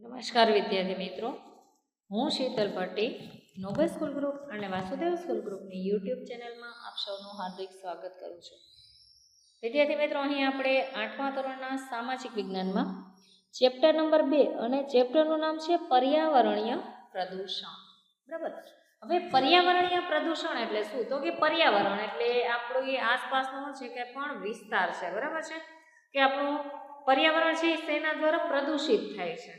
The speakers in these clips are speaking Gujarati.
નમસ્કાર વિદ્યાર્થી મિત્રો, હું Sheetal Bhatti Nobel school group અને વાસુદેવ સ્કૂલ ગ્રુપની યુટ્યુબ ચેનલમાં આપ સૌનું હાર્દિક સ્વાગત કરું છું. વિદ્યાર્થી મિત્રો, અહીં આપણે 8મા ધોરણના સામાજિક વિજ્ઞાનમાં ચેપ્ટર નંબર 2 અને ચેપ્ટરનું નામ છે પર્યાવરણીય પ્રદૂષણ. બરાબર. હવે પર્યાવરણીય પ્રદૂષણ એટલે શું? તો કે પર્યાવરણ એટલે આપણું આસપાસનો છે કે પણ વિસ્તાર છે. બરાબર છે કે આપણું પર્યાવરણ છે તેના દ્વારા પ્રદૂષિત થાય છે.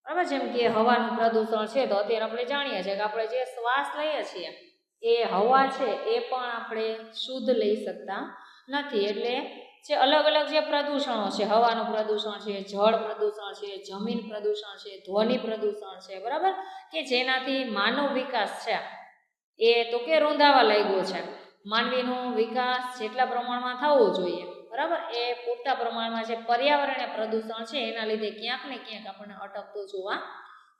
બરાબર. જેમ કે હવાનું પ્રદૂષણ છે તો અત્યારે આપણે જાણીએ છીએ કે આપણે જે શ્વાસ લઈએ છીએ એ હવા છે એ પણ આપણે શુદ્ધ લઈ શકતા નથી. એટલે જે અલગ અલગ જે પ્રદૂષણો છે, હવાનું પ્રદૂષણ છે, જળ પ્રદૂષણ છે, જમીન પ્રદૂષણ છે, ધ્વનિ પ્રદૂષણ છે, બરાબર, કે જેનાથી માનવ વિકાસ છે એ તો કે રૂંધાવા લાગ્યો છે. માનવીનો વિકાસ જેટલા પ્રમાણમાં થવો જોઈએ, બરાબર, એ પૂરતા પ્રમાણમાં જે પર્યાવરણીય પ્રદૂષણ છે એના લીધે ક્યાંક ને ક્યાંક આપણને અટકતું જોવા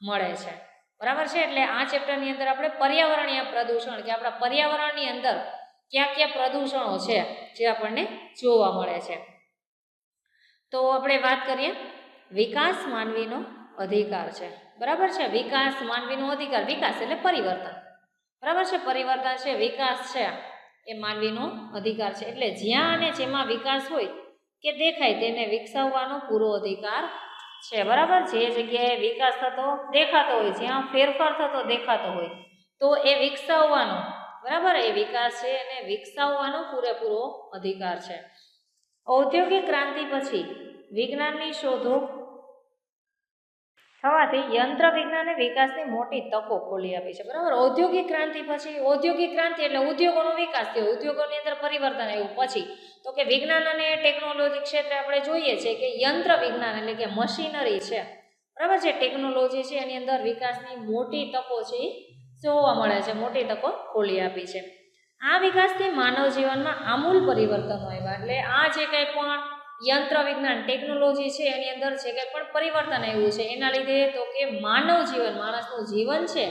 મળે છે. બરાબર છે. એટલે આ ચેપ્ટરની અંદર આપણે પર્યાવરણીય પ્રદૂષણ કે આપણા પર્યાવરણની અંદર ક્યાં ક્યાં પ્રદૂષણો છે જે આપણને જોવા મળે છે. તો આપણે વાત કરીએ, વિકાસ માનવીનો અધિકાર છે. બરાબર છે. વિકાસ માનવીનો અધિકાર. વિકાસ એટલે પરિવર્તન. બરાબર છે. પરિવર્તન છે, વિકાસ છે એ માનવીનો અધિકાર છે. એટલે જ્યાં અને જેમાં વિકાસ હોય કે દેખાય તેને વિકસાવવાનો પૂરો અધિકાર છે. બરાબર. જે જગ્યાએ વિકાસ થતો દેખાતો હોય, જ્યાં ફેરફાર થતો દેખાતો હોય તો એ વિકસાવવાનો, બરાબર, એ વિકાસ છે અને વિકસાવવાનો પૂરેપૂરો અધિકાર છે. ઔદ્યોગિક ક્રાંતિ પછી વિજ્ઞાનની શોધો થવાથી યંત્ર વિજ્ઞાને વિકાસની મોટી તકો ખોલી આપી છે. બરાબર. ઔદ્યોગિક ક્રાંતિ પછી, ઔદ્યોગિક ક્રાંતિ એટલે ઉદ્યોગોનો વિકાસ થયો, ઉદ્યોગોની અંદર પરિવર્તન આવ્યું. પછી તો કે વિજ્ઞાન અને ટેકનોલોજી ક્ષેત્રે આપણે જોઈએ છે કે યંત્ર વિજ્ઞાન એટલે કે મશીનરી છે, બરાબર છે, ટેકનોલોજી છે, એની અંદર વિકાસની મોટી તકો છે જોવા મળે છે, મોટી તકો ખોલી આપી છે. આ વિકાસથી માનવ જીવનમાં આમૂલ પરિવર્તનો આવ્યા. એટલે આ જે કંઈ પણ યંત્ર વિજ્ઞાન ટેકનોલોજી છે એની અંદર જે કંઈ પણ પરિવર્તન આવ્યું છે એના લીધે તો કે માનવ જીવન, માણસનું જીવન છે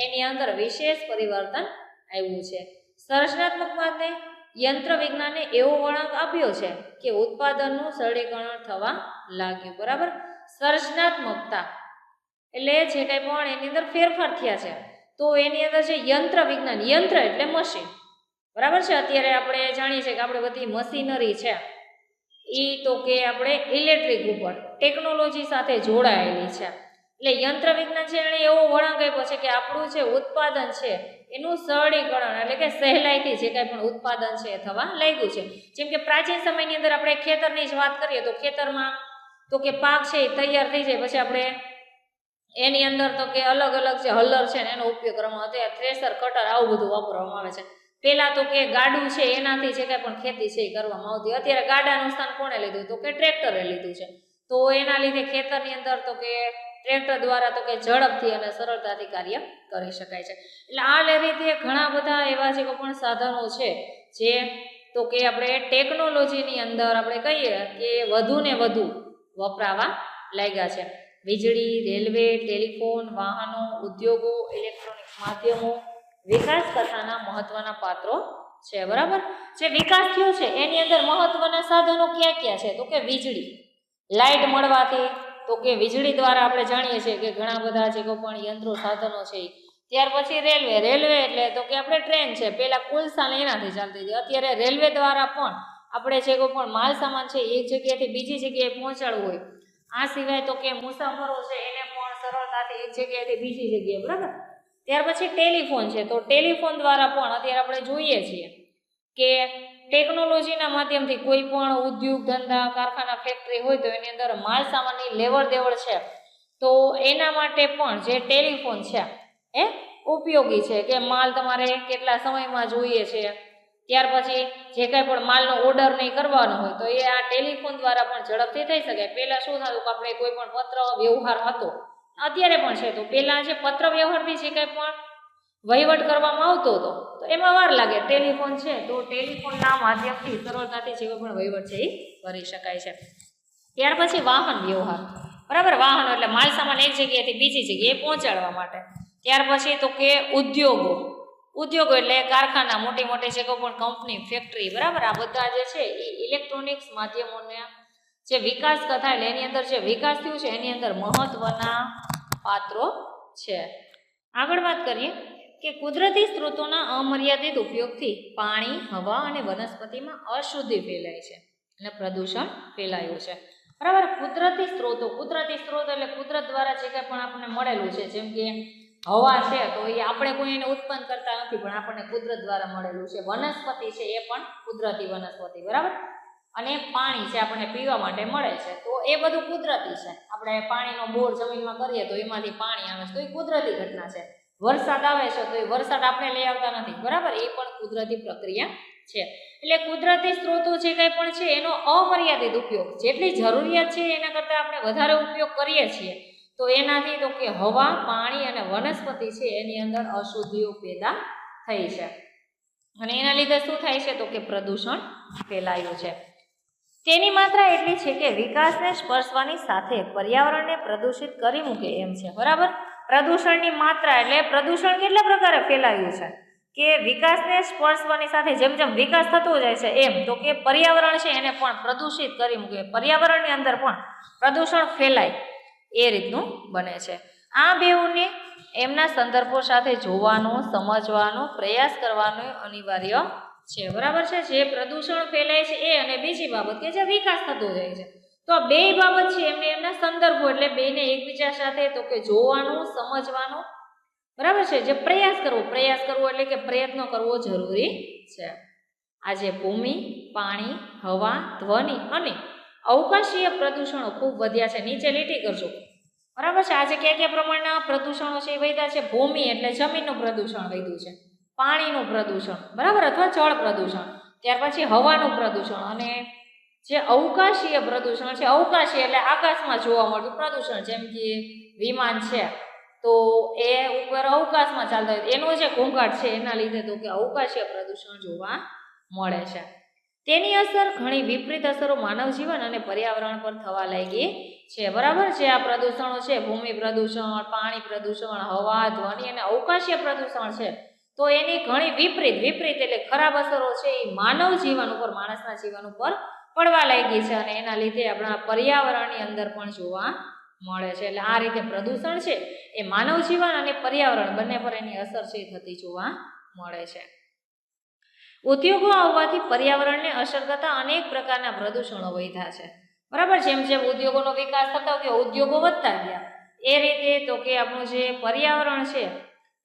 એની અંદર વિશેષ પરિવર્તન આવ્યું છે. સર્જનાત્મકતાને યંત્ર વિજ્ઞાને એવો વળાંક આપ્યો છે કે ઉત્પાદનનું સરળીકરણ થવા લાગ્યું. બરાબર. સર્જનાત્મકતા એટલે જે કંઈ પણ એની અંદર ફેરફાર થયા છે તો એની અંદર જે યંત્ર વિજ્ઞાન, યંત્ર એટલે મશીન, બરાબર છે. અત્યારે આપણે જાણીએ છીએ કે આપણે બધી મશીનરી છે એ તો કે આપણે ઇલેક્ટ્રિક ઉપર ટેકનોલોજી સાથે જોડાયેલી છે. એટલે યંત્ર વિજ્ઞાન છે એણે એવો વળાંક આપ્યો છે કે આપણું જે ઉત્પાદન છે એનું સરળીકરણ એટલે કે સહેલાઈથી જે કાંઈ પણ ઉત્પાદન છે એ થવા લાગ્યું છે. જેમ કે પ્રાચીન સમયની અંદર આપણે ખેતરની જ વાત કરીએ તો ખેતરમાં તો કે પાક છે એ તૈયાર થઈ જાય પછી આપણે એની અંદર તો કે અલગ અલગ જે હલર છે ને એનો ઉપયોગ કરવામાં આવે, થ્રેસર, કટર, આવું બધું વાપરવામાં આવે છે. પહેલાં તો કે ગાડું છે એનાથી જે કાંઈ પણ ખેતી છે એ કરવામાં આવતી. અત્યારે ગાડાનું સ્થાન કોણે લીધું? તો કે ટ્રેક્ટરે લીધું છે. તો એના લીધે ખેતરની અંદર તો કે ટ્રેક્ટર દ્વારા તો કે ઝડપથી અને સરળતાથી કાર્ય કરી શકાય છે. એટલે આ રીતે ઘણા બધા એવા જે કોઈ પણ સાધનો છે જે તો કે આપણે ટેકનોલોજીની અંદર આપણે કહીએ કે વધુ ને વધુ વપરાવા લાગ્યા છે. વીજળી, રેલવે, ટેલિફોન, વાહનો, ઉદ્યોગો, ઇલેક્ટ્રોનિક માધ્યમો વિકાસ કથાના મહત્વના પાત્રો છે. બરાબર. જે વિકાસ થયો છે એની અંદર મહત્વના સાધનો ક્યાં ક્યાં છે? તો કે વીજળી, લાઇટ મળવાથી તો કે વીજળી દ્વારા આપણે જાણીએ છીએ કે ઘણા બધા જે કોઈ પણ યંત્રો સાધનો છે. ત્યાર પછી રેલવે, રેલવે એટલે તો કે આપણે ટ્રેન છે, પહેલાં કોલસા એનાથી ચાલતી હતી, અત્યારે રેલવે દ્વારા પણ આપણે જે કોઈ પણ માલ સામાન છે એક જગ્યાએથી બીજી જગ્યાએ પહોંચાડવું હોય, આ સિવાય તો કે મુસાફરો છે એને પણ સરળતાથી એક જગ્યાએથી બીજી જગ્યાએ, બરાબર. ત્યાર પછી ટેલિફોન છે, તો ટેલિફોન દ્વારા પણ અત્યારે આપણે જોઈએ છીએ કે ટેકનોલોજીના માધ્યમથી કોઈ પણ ઉદ્યોગ ધંધા, કારખાના, ફેક્ટરી હોય તો એની અંદર માલ સામાનની લેવડ દેવડ છે તો એના માટે પણ જે ટેલિફોન છે એ ઉપયોગી છે કે માલ તમારે કેટલા સમયમાં જોઈએ છે. ત્યાર પછી જે કાંઈ પણ માલનો ઓર્ડર નહીં કરવાનો હોય તો એ આ ટેલિફોન દ્વારા પણ ઝડપથી થઈ શકે. પહેલાં શું થતું કે આપણે કોઈ પણ પત્ર વ્યવહાર હતો, અત્યારે પણ છે, તો પહેલાં જે પત્ર વ્યવહારથી જે કાંઈ પણ વહીવટ કરવામાં આવતો હતો તો એમાં વાર લાગે. ટેલિફોન છે તો ટેલિફોનના માધ્યમથી સરળતાથી જે કોઈ પણ વહીવટ છે એ કરી શકાય છે. ત્યાર પછી વાહન વ્યવહાર, બરાબર. વાહનો એટલે માલ સામાન એક જગ્યાએથી બીજી જગ્યાએ પહોંચાડવા માટે. ત્યાર પછી તો કે ઉદ્યોગો, ઉદ્યોગો એટલે કારખાના, મોટી મોટી જે કોઈ પણ કંપની, ફેક્ટરી, બરાબર, આ બધા જે છે એ ઇલેક્ટ્રોનિક્સ માધ્યમોને જે વિકાસ કથા એટલે એની અંદર જે વિકાસ થયું છે એની અંદર મહત્વના પાત્રો છે. આગળ વાત કરીએ કે કુદરતી સ્ત્રોતોના અમર્યાદિત ઉપયોગથી પાણી, હવા અને વનસ્પતિમાં અશુદ્ધિ ફેલાય છે અને પ્રદૂષણ ફેલાયું છે. બરાબર. કુદરતી સ્ત્રોત એટલે કુદરત દ્વારા જે કંઈ પણ આપણને મળેલું છે, જેમ કે હવા છે તો એ આપણે કોઈ એને ઉત્પન્ન કરતા નથી, પણ આપણને કુદરત દ્વારા મળેલું છે. વનસ્પતિ છે એ પણ કુદરતી વનસ્પતિ, બરાબર. અને પાણી છે આપણને પીવા માટે મળે છે, તો એ બધું કુદરતી છે. આપણે પાણીનો બોર જમીનમાં કરીએ તો એમાંથી પાણી આવે છે, તો એ કુદરતી ઘટના છે. વરસાદ આવે છે તો એ વરસાદ આપણે લઈ આવતા નથી, બરાબર, એ પણ કુદરતી પ્રક્રિયા છે. એટલે કુદરતી સ્ત્રોતો જે કંઈ પણ છે એનો અમર્યાદિત ઉપયોગ, જેટલી જરૂરિયાત છે એના કરતાં આપણે વધારે ઉપયોગ કરીએ છીએ તો એનાથી તો કે હવા, પાણી અને વનસ્પતિ છે એની અંદર અશુદ્ધિઓ પેદા થઈ છે અને એના લીધે શું થાય છે તો કે પ્રદૂષણ ફેલાયું છે. તેની માત્રા એટલી છે કે વિકાસને સ્પર્શવાની સાથે પર્યાવરણને પ્રદૂષિત કરી મૂકે એમ છે, બરાબર. પ્રદૂષણની માત્રા એટલે પ્રદૂષણ કેટલા પ્રકારે ફેલાયું છે કે વિકાસને સ્પર્શવાની સાથે જેમ જેમ વિકાસ થતો જાય છે એમ તો કે પર્યાવરણ છે એને પણ પ્રદૂષિત કરી મૂકે, પર્યાવરણની અંદર પણ પ્રદૂષણ ફેલાય એ રીતનું બને છે. આ બેઉને એમના સંદર્ભો સાથે જોવાનો, સમજવાનો પ્રયાસ કરવાનો અનિવાર્ય છે, બરાબર છે. જે પ્રદૂષણ ફેલાય છે એ અને બીજી બાબત કે જે વિકાસ થતો જાય છે, તો આ બે બાબત છે એમને એમના સંદર્ભો એટલે બેને એકબીજા સાથે તો કે જોવાનું, સમજવાનું, બરાબર છે. જે પ્રયાસ કરવો એટલે કે પ્રયત્ન કરવો જરૂરી છે. આજે ભૂમિ, પાણી, હવા, ધ્વનિ અને અવકાશીય પ્રદૂષણો ખૂબ વધ્યા છે. નીચે લીટી કરજો, બરાબર છે. આજે કયા પ્રમાણના પ્રદૂષણો છે એ વધ્યા છે? ભૂમિ એટલે જમીનનું પ્રદૂષણ વધ્યું છે, પાણીનું પ્રદૂષણ, બરાબર, અથવા જળ પ્રદૂષણ, ત્યાર પછી હવાનું પ્રદૂષણ, અને જે અવકાશીય પ્રદૂષણ છે, અવકાશીય એટલે આકાશમાં જોવા મળતું પ્રદૂષણ, જેમ કે વિમાન છે તો એ ઉપર અવકાશમાં ચાલતા હોય એનો જે ઘોંઘાટ છે એના લીધે તો કે અવકાશીય પ્રદૂષણ જોવા મળે છે. તેની અસર ઘણી વિપરીત અસરો માનવ જીવન અને પર્યાવરણ પર થવા લાગી છે, બરાબર છે. આ પ્રદૂષણો છે, ભૂમિ પ્રદૂષણ, પાણી પ્રદૂષણ, હવા, ધ્વનિ અને અવકાશીય પ્રદૂષણ છે, તો એની ઘણી વિપરીત એટલે ખરાબ અસરો છે એ માનવ જીવન ઉપર, માણસના જીવન ઉપર પડવા લાગી છે અને એના લીધે આપણા પર્યાવરણની અંદર પણ જોવા મળે છે. એટલે આ રીતે પ્રદૂષણ છે એ માનવ જીવન અને પર્યાવરણ બંને પર એની અસર છે થતી જોવા મળે છે. ઉદ્યોગો આવવાથી પર્યાવરણને અસર કરતા અનેક પ્રકારના પ્રદૂષણો વધ્યા છે, બરાબર. જેમ જેમ ઉદ્યોગોનો વિકાસ થતો ગયો, ઉદ્યોગો વધતા ગયા, એ રીતે તો કે આપણું જે પર્યાવરણ છે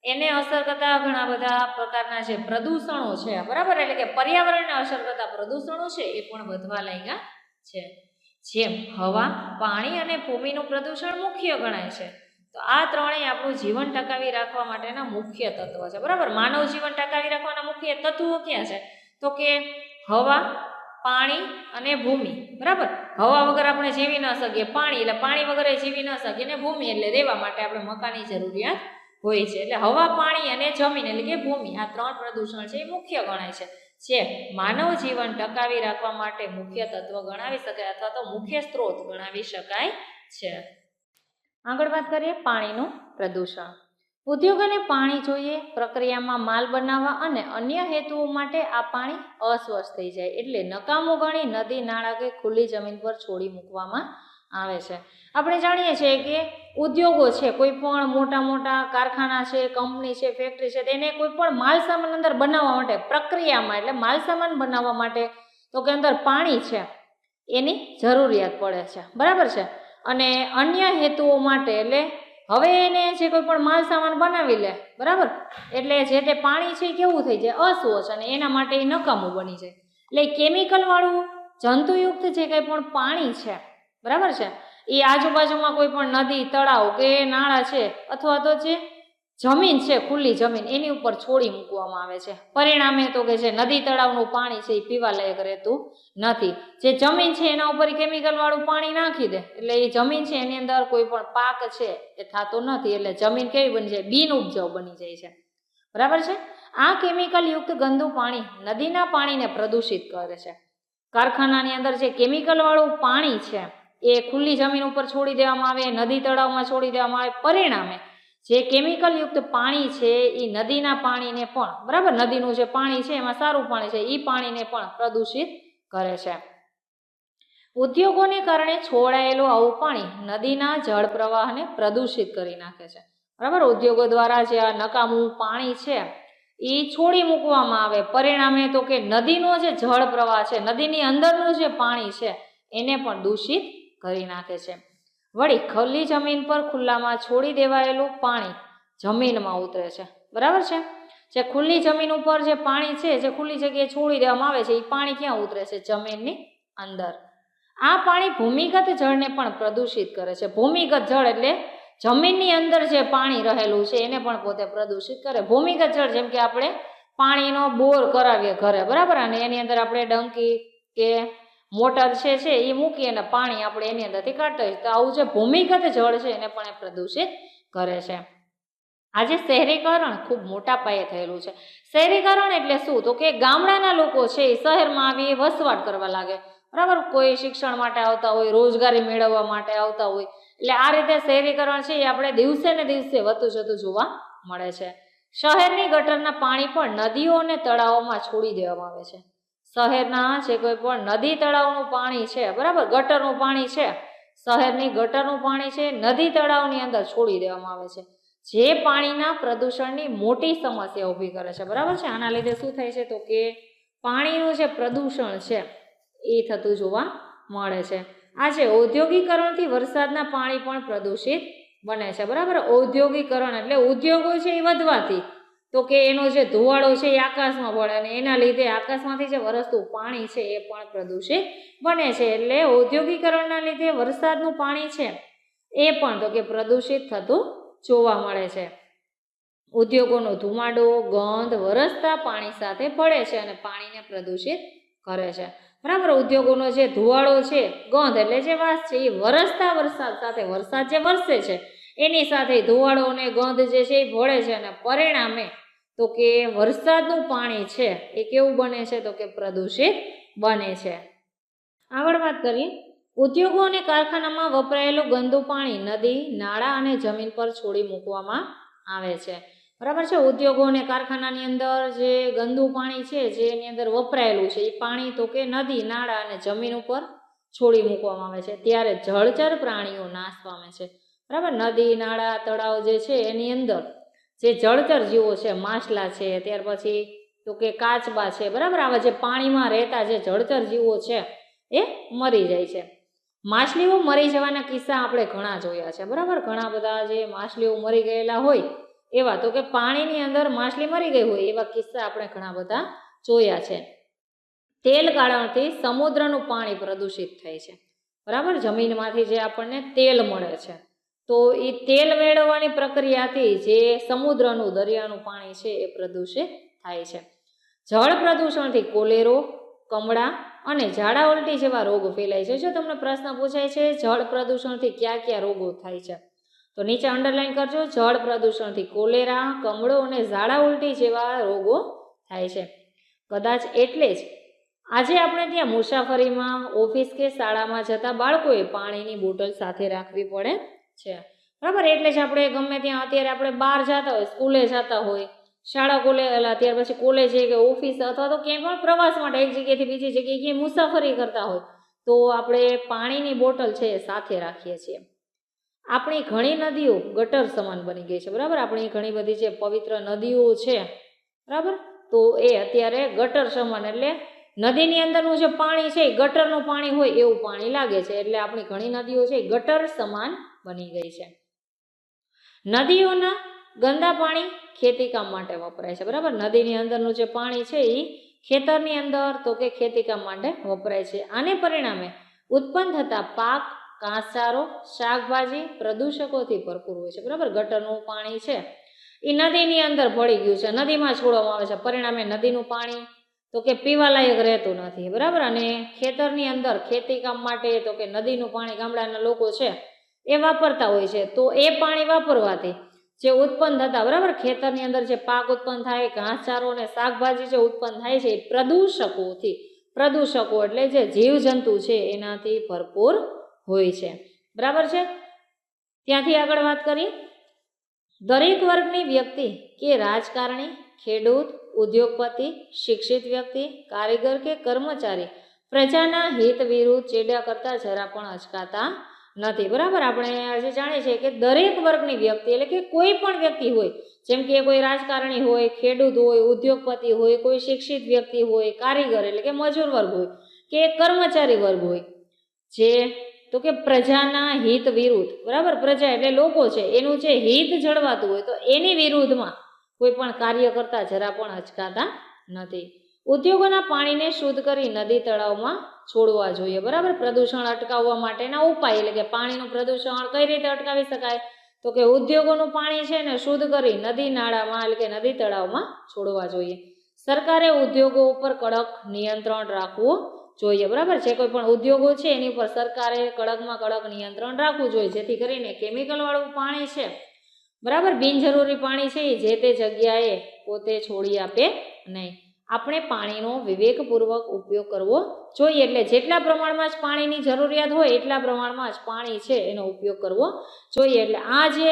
એને અસર કરતા ઘણા બધા પ્રકારના જે પ્રદૂષણો છે, બરાબર, એટલે કે પર્યાવરણને અસર કરતા પ્રદૂષણો છે એ પણ વધવા લાગ્યા છે. જેમ હવા, પાણી અને ભૂમિનું પ્રદૂષણ મુખ્ય ગણાય છે, તો આ ત્રણેય આપણું જીવન ટકાવી રાખવા માટેના મુખ્ય તત્વ છે, બરાબર. માનવ જીવન ટકાવી રાખવાના મુખ્ય તત્વો ક્યાં છે તો કે હવા, પાણી અને ભૂમિ, બરાબર. હવા વગર આપણે જીવી ન શકીએ, પાણી એટલે પાણી વગર જીવી ન શકીએ, અને ભૂમિ એટલે રહેવા માટે આપણે મકાનની જરૂરિયાત હોય છે. એટલે હવા, પાણી અને જમીન એટલે કે ભૂમિ, આ ત્રણ પ્રદૂષણ છે એ મુખ્ય ગણાય છે, જે માનવ જીવન ટકાવી રાખવા માટે મુખ્ય તત્વ ગણાવી શકાય અથવા તો મુખ્ય સ્ત્રોત ગણાવી શકાય છે. આગળ વાત કરીએ પાણીનું પ્રદૂષણ. ઉદ્યોગોને પાણી જોઈએ પ્રક્રિયામાં માલ બનાવવા અને અન્ય હેતુઓ માટે આ પાણી અસ્વચ્છ થઈ જાય એટલે નકામું ગણી નદી, નાળા કે ખુલ્લી જમીન પર છોડી મૂકવામાં આવે છે. આપણે જાણીએ છીએ કે ઉદ્યોગો છે, કોઈ પણ મોટા મોટા કારખાના છે, કંપની છે, ફેક્ટરી છે, તેને કોઈ પણ માલ સામાન અંદર બનાવવા માટે પ્રક્રિયામાં એટલે માલ સામાન બનાવવા માટે તો કે અંદર પાણી છે એની જરૂરિયાત પડે છે, બરાબર છે. અને અન્ય હેતુઓ માટે એટલે હવે એને જે કોઈ પણ માલ સામાન બનાવી લે, બરાબર, એટલે જે તે પાણી છે કેવું થઈ જાય? અસ્વચ્છ, અને એના માટે એ નકામું બની જાય. એટલે કેમિકલ વાળું જંતુયુક્ત જે કંઈ પણ પાણી છે, બરાબર છે, એ આજુબાજુમાં કોઈ પણ નદી, તળાવ કે નાળા છે અથવા તો જે જમીન છે, ખુલ્લી જમીન, એની ઉપર છોડી મૂકવામાં આવે છે. પરિણામે તો કે જે નદી તળાવનું પાણી છે એ પીવા લાયક રહેતું નથી. જે જમીન છે એના ઉપર કેમિકલ વાળું પાણી નાખી દે એટલે એ જમીન છે એની અંદર કોઈ પણ પાક છે એ થતો નથી, એટલે જમીન કેવી બની જાય? બિન ઉપજાઉ બની જાય છે, બરાબર છે. આ કેમિકલ યુક્ત ગંદુ પાણી નદીના પાણીને પ્રદૂષિત કરે છે. કારખાનાની અંદર જે કેમિકલ વાળું પાણી છે એ ખુલ્લી જમીન ઉપર છોડી દેવામાં આવે, નદી તળાવમાં છોડી દેવામાં આવે, પરિણામે જે કેમિકલ યુક્ત પાણી છે એ નદીના પાણીને પણ, બરાબર, નદીનું જે પાણી છે એમાં સારું પાણી છે એ પાણીને પણ પ્રદૂષિત કરે છે. ઉદ્યોગોને કારણે છોડાયેલું આવું પાણી નદીના જળ પ્રવાહને પ્રદૂષિત કરી નાખે છે, બરાબર. ઉદ્યોગો દ્વારા જે આ નકામું પાણી છે એ છોડી મૂકવામાં આવે, પરિણામે તો કે નદીનો જે જળ પ્રવાહ છે, નદીની અંદરનું જે પાણી છે એને પણ દૂષિત કરી નાખે છે. વળી ખુલ્લી જમીન પર ખુલ્લામાં છોડી દેવાયેલું પાણી જમીનમાં ઉતરે છે, બરાબર છે. જે ખુલ્લી જમીન ઉપર જે પાણી છે, જે ખુલ્લી જગ્યાએ છોડી દેવામાં આવે છે, એ પાણી ક્યાં ઉતરે છે? જમીનની અંદર. આ પાણી ભૂમિગત જળને પણ પ્રદૂષિત કરે છે. ભૂમિગત જળ એટલે જમીનની અંદર જે પાણી રહેલું છે એને પણ પોતે પ્રદૂષિત કરે. ભૂમિગત જળ જેમ કે આપણે પાણીનો બોર કરાવીએ ઘરે, બરાબર, અને એની અંદર આપણે ડંકી કે મોટર છે એ મૂકી અને પાણી આપણે એની અંદરથી કાઢતા હોઈએ, તો આવું જે ભૂમિગત જળ છે એને પણ એ પ્રદૂષિત કરે છે. આજે શહેરીકરણ ખૂબ મોટા પાયે થયેલું છે. શહેરીકરણ એટલે શું? તો કે ગામડાના લોકો છે એ શહેરમાં આવી વસવાટ કરવા લાગે, બરાબર. કોઈ શિક્ષણ માટે આવતા હોય, રોજગારી મેળવવા માટે આવતા હોય, એટલે આ રીતે શહેરીકરણ છે એ આપણે દિવસે ને દિવસે વધતું જતું જોવા મળે છે. શહેરની ગટરના પાણી પણ નદીઓ અને તળાવોમાં છોડી દેવામાં આવે છે. શહેરના જે કોઈ પણ નદી તળાવનું પાણી છે, બરાબર, ગટરનું પાણી છે, શહેરની ગટરનું પાણી છે નદી તળાવની અંદર છોડી દેવામાં આવે છે, જે પાણીના પ્રદૂષણની મોટી સમસ્યા ઊભી કરે છે, બરાબર છે. આના લીધે શું થાય છે? તો કે પાણીનું જે પ્રદૂષણ છે એ થતું જોવા મળે છે. આજે ઔદ્યોગિકરણથી વરસાદના પાણી પણ પ્રદૂષિત બને છે, બરાબર. ઔદ્યોગિકરણ એટલે ઉદ્યોગો છે એ વધવાથી તો કે એનો જે ધુવાળો છે એ આકાશમાં પડે અને એના લીધે આકાશમાંથી જે વરસતું પાણી છે એ પણ પ્રદૂષિત બને છે. એટલે ઔદ્યોગિકરણના લીધે વરસાદનું પાણી છે એ પણ તો કે પ્રદૂષિત થતું જોવા મળે છે. ઉદ્યોગોનો ધુમાડો, ગંધ વરસતા પાણી સાથે ભળે છે અને પાણીને પ્રદૂષિત કરે છે, બરાબર. ઉદ્યોગોનો જે ધુવાળો છે, ગંધ એટલે જે વાસ છે, એ વરસતા વરસાદ સાથે, વરસાદ જે વરસે છે એની સાથે ધુવાળો અને ગંધ જે છે એ ભળે છે અને પરિણામે તો કે વરસાદનું પાણી છે એ કેવું બને છે? તો કે પ્રદૂષિત બને છે. આગળ વાત કરીએ. ઉદ્યોગો અને કારખાનામાં વપરાયેલું ગંદુ પાણી નદી, નાળા અને જમીન પર છોડી મૂકવામાં આવે છે, બરાબર છે. ઉદ્યોગો અને કારખાનાની અંદર જે ગંદુ પાણી છે જે એની અંદર વપરાયેલું છે એ પાણી તો કે નદી, નાળા અને જમીન ઉપર છોડી મૂકવામાં આવે છે, ત્યારે જળચર પ્રાણીઓ નાશ પામે છે, બરાબર. નદી, નાળા, તળાવ જે છે એની અંદર જે જળચર જીવો છે, માછલા છે, ત્યાર પછી તો કે કાચબા છે, બરાબર, આવા જે પાણીમાં રહેતા જે જળચર જીવો છે એ મરી જાય છે. માછલીઓ મરી જવાના કિસ્સા આપણે ઘણા જોયા છે, બરાબર. ઘણા બધા જે માછલીઓ મરી ગયેલા હોય એવા, તો કે પાણીની અંદર માછલી મરી ગઈ હોય એવા કિસ્સા આપણે ઘણા બધા જોયા છે. તેલ કાઢવાથી સમુદ્રનું પાણી પ્રદૂષિત થાય છે, બરાબર. જમીનમાંથી જે આપણને તેલ મળે છે તો એ તેલ મેળવવાની પ્રક્રિયાથી જે સમુદ્રનું, દરિયાનું પાણી છે એ પ્રદૂષિત થાય છે. જળ પ્રદૂષણથી કોલેરો, કમળા અને ઝાડા ઉલટી જેવા રોગો ફેલાય છે. જો તમને પ્રશ્ન પૂછાય છે જળ પ્રદૂષણથી કયા કયા રોગો થાય છે, તો નીચે અંડરલાઈન કરજો. જળ પ્રદૂષણથી કોલેરા, કમળો અને ઝાડા ઉલટી જેવા રોગો થાય છે. કદાચ એટલે જ આજે આપણે ત્યાં મુસાફરીમાં, ઓફિસ કે શાળામાં જતા બાળકોએ પાણીની બોટલ સાથે રાખવી પડે છે, બરાબર. એટલે જ આપણે ગમે ત્યાં અત્યારે આપણે બહાર જતા હોય, સ્કૂલે જતા હોય, શાળા ત્યાર પછી કોલેજે કે ઓફિસ અથવા તો ક્યાંય પણ પ્રવાસ માટે એક જગ્યાએથી બીજી જગ્યાએ ક્યાંય મુસાફરી કરતા હોય તો આપણે પાણીની બોટલ છે એ સાથે રાખીએ છીએ. આપણી ઘણી નદીઓ ગટર સમાન બની ગઈ છે, બરાબર. આપણી ઘણી બધી જે પવિત્ર નદીઓ છે, બરાબર, તો એ અત્યારે ગટર સમાન એટલે નદીની અંદરનું જે પાણી છે એ ગટરનું પાણી હોય એવું પાણી લાગે છે. એટલે આપણી ઘણી નદીઓ છે એ ગટર સમાન બની ગઈ છે. નદીઓના ગંદા પાણી ખેતીકામ માટે વપરાય છે, બરાબર. નદીની અંદરનું જે પાણી છે એ ખેતરની અંદર તો કે ખેતીકામ માટે વપરાય છે. આને પરિણામે ઉત્પન્ન થતા પાક, ઘાસચારો, શાકભાજી પ્રદૂષકોથી ભરપૂર હોય છે, બરાબર. ગટરનું પાણી છે એ નદીની અંદર ભળી ગયું છે, નદીમાં છોડવામાં આવે છે, પરિણામે નદીનું પાણી તો કે પીવાલાયક રહેતું નથી, બરાબર. અને ખેતરની અંદર ખેતીકામ માટે તો કે નદીનું પાણી ગામડાના લોકો છે એ વાપરતા હોય છે, તો એ પાણી વાપરવાથી જે ઉત્પન્ન થતા, બરાબર, ખેતરની અંદર જે પાક ઉત્પન્ન થાય, ઘાસચારો અને શાકભાજી જે ઉત્પન્ન થાય છે એ પ્રદૂષકો એટલે જે જીવજંતુ છે એનાથી ભરપૂર હોય છે, બરાબર છે. ત્યાંથી આગળ વાત કરીએ. દરેક વર્ગની વ્યક્તિ કે રાજકારણી, ખેડૂત, ઉદ્યોગપતિ, શિક્ષિત વ્યક્તિ, કારીગર કે કર્મચારી પ્રજાના હિત વિરુદ્ધ ચેડા કરતા જરા પણ અચકાતા નથી. બરાબર, આપણે આજે જાણીએ છીએ કે દરેક વર્ગની વ્યક્તિ એટલે કે કોઈ પણ વ્યક્તિ હોય, જેમ કે કોઈ રાજકારણી હોય, ખેડૂત હોય, ઉદ્યોગપતિ હોય, કોઈ શિક્ષિત વ્યક્તિ હોય, કારીગર એટલે કે મજૂર વર્ગ હોય કે કર્મચારી વર્ગ હોય, જે તો કે પ્રજાના હિત વિરુદ્ધ, બરાબર, પ્રજા એટલે લોકો છે, એનું જે હિત જળવાતું હોય તો એની વિરુદ્ધમાં કોઈ પણ કાર્ય કરતા જરા પણ અચકાતા નથી. ઉદ્યોગોના પાણીને શુદ્ધ કરી નદી તળાવમાં છોડવા જોઈએ. બરાબર, પ્રદૂષણ અટકાવવા માટેના ઉપાય એટલે કે પાણીનું પ્રદૂષણ કઈ રીતે અટકાવી શકાય, તો કે ઉદ્યોગોનું પાણી છે ને શુદ્ધ કરી નદી નાળામાં એટલે કે નદી તળાવમાં છોડવા જોઈએ. સરકારે ઉદ્યોગો ઉપર કડક નિયંત્રણ રાખવું જોઈએ. બરાબર, જે કોઈ પણ ઉદ્યોગો છે એની ઉપર સરકારે કડકમાં કડક નિયંત્રણ રાખવું જોઈએ, જેથી કરીને કેમિકલ વાળું પાણી છે, બરાબર, બિનજરૂરી પાણી છે એ જે તે જગ્યાએ પોતે છોડી આપે નહીં. આપણે પાણીનો વિવેકપૂર્વક ઉપયોગ કરવો જોઈએ, એટલે જેટલા પ્રમાણમાં જ પાણીની જરૂરિયાત હોય એટલા પ્રમાણમાં જ પાણી છે એનો ઉપયોગ કરવો જોઈએ. એટલે આ જે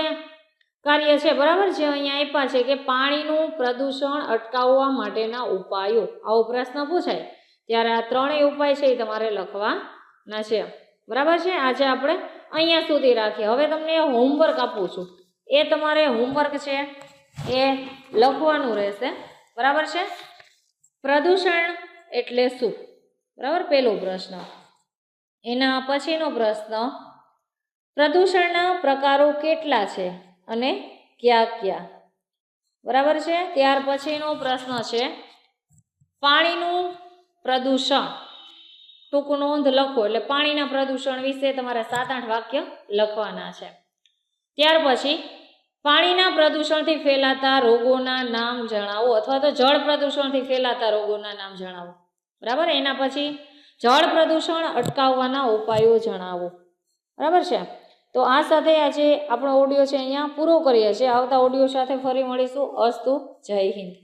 કાર્ય છે, બરાબર, જે અહીંયા આપ્યા છે કે પાણીનું પ્રદૂષણ અટકાવવા માટેના ઉપાયો, આવો પ્રશ્ન પૂછાય ત્યારે આ ત્રણેય ઉપાય છે એ તમારે લખવાના છે. બરાબર છે, આજે આપણે અહીંયા સુધી રાખીએ. હવે તમને હોમવર્ક આપું છું, એ તમારે હોમવર્ક છે એ લખવાનું રહેશે. બરાબર છે, પ્રદૂષણ એટલે શું, બરાબર, પહેલો પ્રશ્ન. એના પછીનો પ્રશ્ન, પ્રદૂષણના પ્રકારો કેટલા છે અને કયા કયા, બરાબર છે. ત્યાર પછીનો પ્રશ્ન છે પાણીનું પ્રદૂષણ, ટૂંક નોંધ લખો, એટલે પાણીના પ્રદૂષણ વિશે તમારે 7-8 વાક્ય લખવાના છે. ત્યાર પછી પાણીના પ્રદૂષણથી ફેલાતા રોગોના નામ જણાવો, અથવા તો જળ પ્રદૂષણથી ફેલાતા રોગોના નામ જણાવો. બરાબર, એના પછી જળ પ્રદૂષણ અટકાવવાના ઉપાયો જણાવો. બરાબર છે. તો આ સાથે આજે આપણો ઓડિયો છે અહીંયા પૂરો કરીએ છીએ. આવતા ઓડિયો સાથે ફરી મળીશું. અસ્તુ, જય હિન્દ.